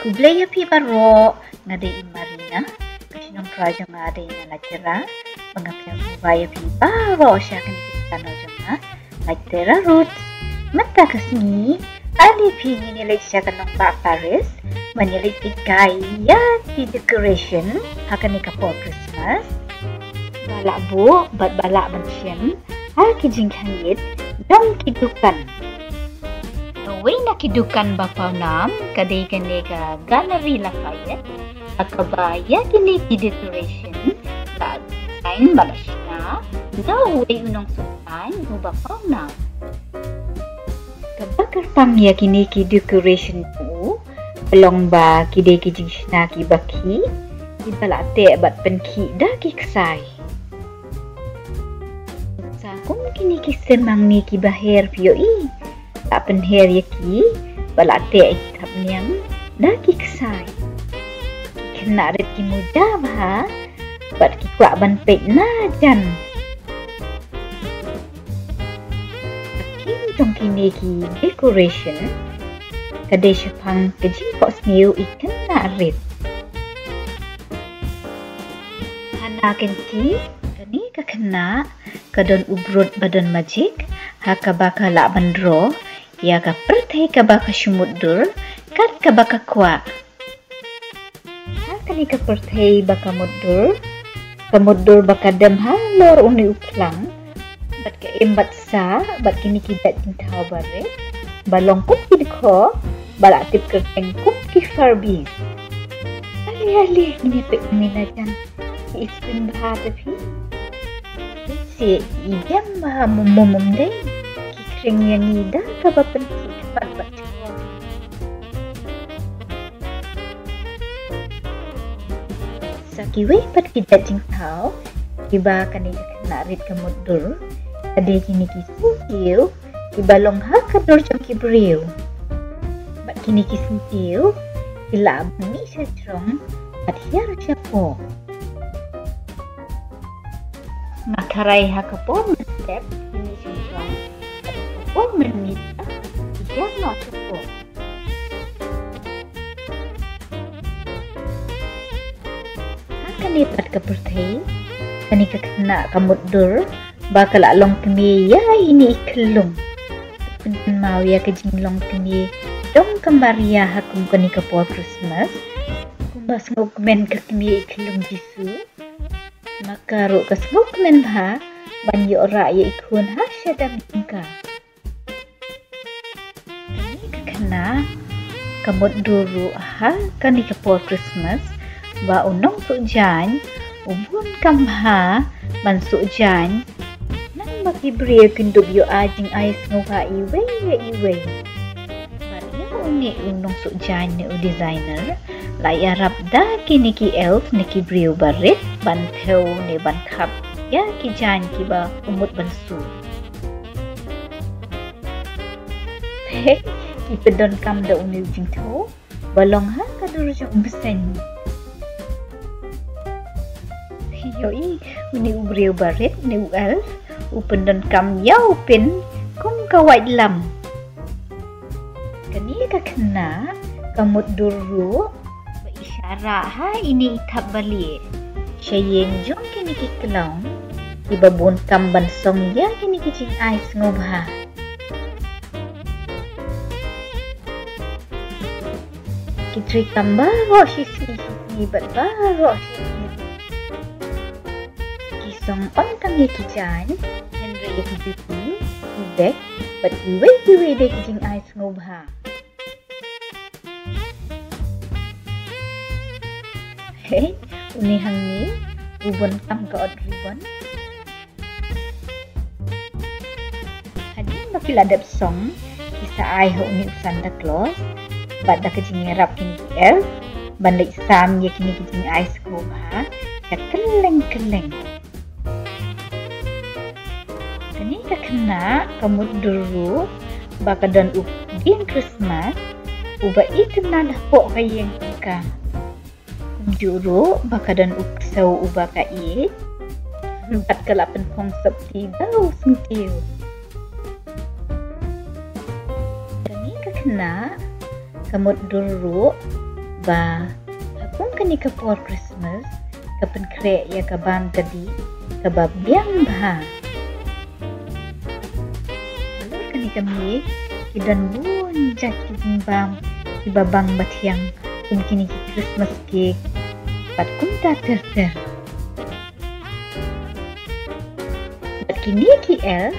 Kublaya pi baro ngade Marina, kasinong praja ngade na lajera, pangapyang kubaya pi baro siya kanikita no jama, lajera roots, mata kasni, ali pi nilay siya kanong ba Paris, manilit ikaya ti decoration, hakanika po Christmas, bala bu, bat bala ban siyem, kijing hangit, dam kidukan. Way na kidukan bapaw nam, kaday kani ka Gallery Lafayette, akabaya kini decoration, la design balas na, daw way unong sultan, bapaw nam. Kabakar pangya kini decoration po, belong ba kide kijing na kibaki, ibalate bat penki da kiksay. Sa kung kini kisemang ni kibahir piyo Apen her yaki, balate itap niyam, daki kesai. Kena red ki muda bah, bat ki kuak ban pek na jan. Akin tong kini ki decoration, kadai syapang kejing pok sniu ikan na red. Hana kenti, kani kakena, kadon ubrut badan majik, haka baka lak bandro, ya ka pertai ka baka syumudur, kat ka baka kwa. Haka ni ka pertai baka mudur baka dem halor uni uklang, bat ka imbat sa, bat kini kidat jintau bare, balong kup kidko, balak tip kerteng kup ki farbis. Ali ini pek minajan, ispin baha tapi, si idam baha mumum deh. Kring yang ida kaba penting dapat baca. Sakiwe pat kita jingtau, iba kani kena rit kemudur, ade kini kisutiu, iba long hakador jam kibriu. Bat kini kisutiu, ila bunyi secerong, bat hiar siapo. Makarai hakapo step kini secerong. Menita, yang not cukup. Akan dapat kepertai, kani kena kamudur, bakal along kemi ya ini ikelung. Penting mau ya kejinglong kemi, dong kembaria hakum kani kepo Christmas, kumbas ngogmen ke kemi ikelung jisu, maka ru ke ngogmen ha, banyo ora ya ikun ha syadam tingka. Na kamot duru kani kapo Christmas ba unong sujan ubun kamha ban sujan nang makibri kindub yo ajing ais ngoga iwe baria uni unong sujan ni designer lai arab da kini ki elf ni kibriu barit ban theu ni ban khap ya ki jan ki ba umut bansu ipedon kam da unil jingtau balong ha kadur jong besen yoi uni ubriu barit ni elf upendon kam yau pin kum kawai lam kani ka kena kamut duru ba isyara ha ini itap bali syayeng jong kini kiklong ibabun kam bansong ya kini kicing ais ngobha. Kitri kambaro sisi bat baro sisi kisong on kami kijan Henry Yaki Ibek bat iwe de kijing ais ngobha hey uni hangni ubon kam ka od ribon hadin makiladap song kisa ai ho uni Santa Claus Bada kecing ngerap kini elf, bandai sam ya kini kecing ais kubha, ya keleng. Kini kena kamu dulu, baka dan din Christmas, uba itu nada pok kayeng ka. Juru baka dan sau uba kai, empat kelapan konsep tidau sentiu. Kini kena kamut dulu Ba, hakun kani kapor Christmas, kapan krek ya kaban tadi, kababyang bah. Lalu kani kami, kidan bun jak kizimbam, ibabang batiang, kini Christmas cake, pat kunta ter. Pat kini ki elf,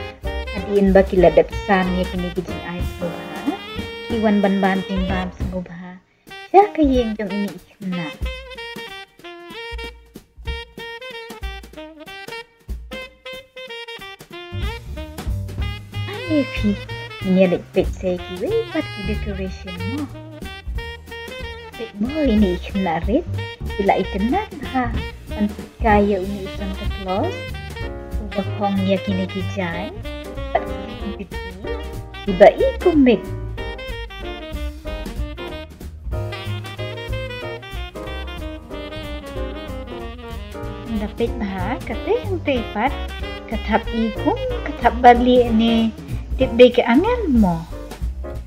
adiin ba kiladap san ya kini kijing ay sumubha, kiwan ban timbam sumubha. Siya kayeng jong ini ikna. Alefi, menyalik pet saya kiwe pat ki decoration mo. Pet mo ini ikna red, ila itenan ha, antik kaya uni Santa Claus, ubah hong ya kini kijay, pat ki tiba ikumit. Dapat bah kata yang tepat katap ikung katap balik ni tip day ke angan mo.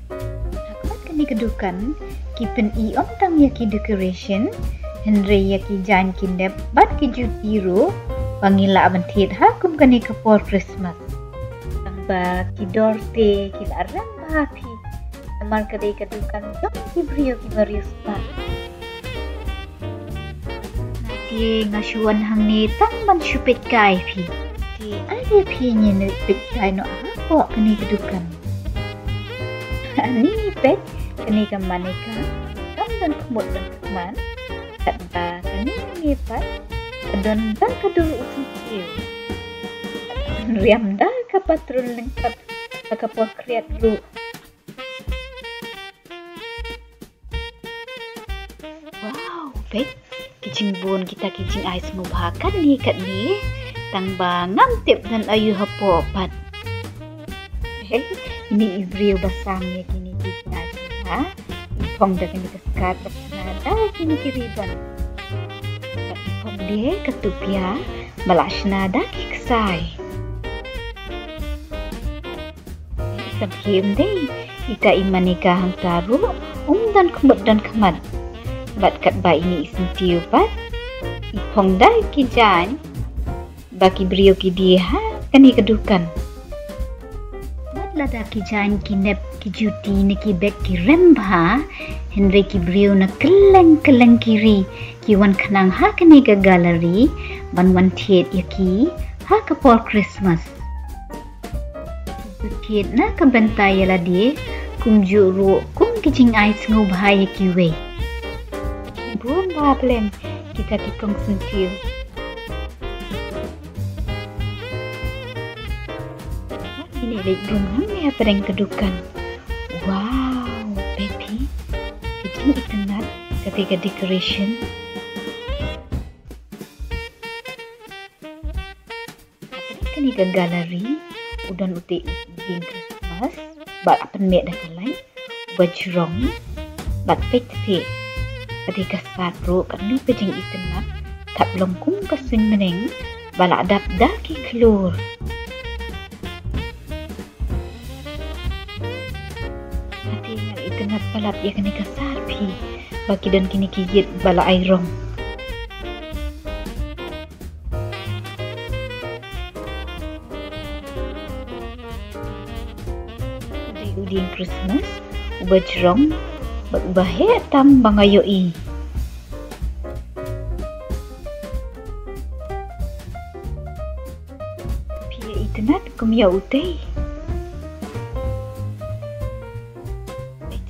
Takut kini kedukan kipen iom tang yaki decoration Henry yaki jan kindep bat ki jutiru pangila abantit hakum kani kapor Christmas. Tamba ki dorte ki larang bapi amar kadai kedukan jom ki brio ki barius pa. Ngasuan hang ni tangman supit kai pi. Ti ada pi ni pit kai no apa kini kedukan. Ni pet kini kamaneka kam dan kumut dan keman. Kata kini pat dan kadur usung kiu. Riam dah kapatrun lengkap kapor kreat lu. Wow, pet kijing bun kita kijing ais mubhakan ni kat ni tangba ngantip dan ayu hapopat. Ini ibrio basang ya kini kijing ais ha. Ipong dah kini keskat bersenada kini kiriban. Ipong dia ketupia balashna dah kiksai. Sabkim deh ita imanika hang taru dan kemut dan kemat. Bat kat ba ini isentiu pat ipong dah kijan baki brio ki dia ha kani kedukan bat lada kijan kinep ki juti ne ki bek ki remba Henry ki brio na keleng kiri ki wan kanang ha kani ga gallery ban thiet yaki ha kapor Christmas thiet na ka bentai la dia kum juru kum kijing ais ngubha yaki we buan problem kita kikong sentil. Ini lagi rumah ni apa yang kedukan. Wow, baby, kijing ikanat ketika decoration. Kan ikan galeri, udan uti di Christmas, bat apa mek dah kalai, bajrong, bat peti. Ketika satru kanu kejing itenat tak longkung kesun meneng balak dap daki kelur. Hati yang itenat balap ya kini kesarpi bagi dan kini kiyit balak airong. Di udin Christmas ubah jerong Bahe tam bangayoi. Pia itenat kumya utay.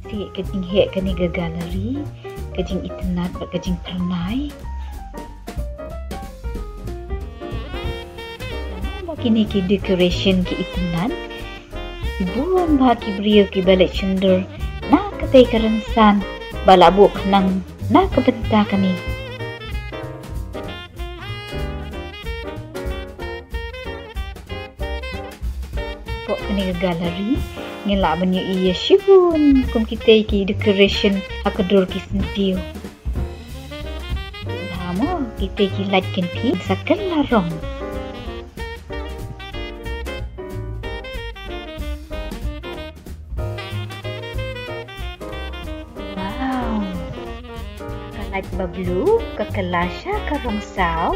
Si kajing he kani ga gallery, kajing itenat ba kajing pernai. Nama kini ki decoration ki itenat. Ibuan ba ki brio ki balik cender. Katay karansan balabok ng nakabenta kani. Po kani gallery ngilaban niyo iya shibun kung kitay ki decoration akadur ki sentiu. Namo kitay ki light can pi sa kalarong. like bablu ke kelasha ke rong sao,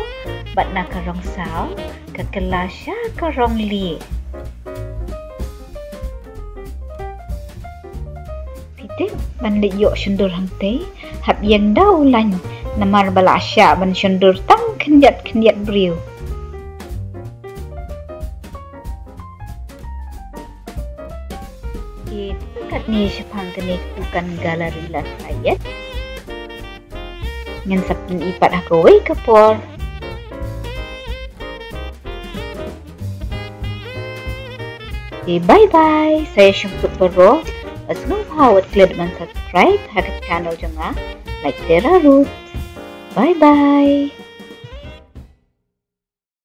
bat na ke rong sao ke kelasha ke rong li. Titik ban li yok sundur hang te, hab yang dau lany, namar balasha ban sundur tang kenjat beriu. Kat ni sepang kene bukan galeri lan ayat. Ngan sapin ipat aku wei kepor. Bye bye. Saya Syamsud Baro. Asal hawat klik dan subscribe hakat channel janga like Tera Roots. Bye bye.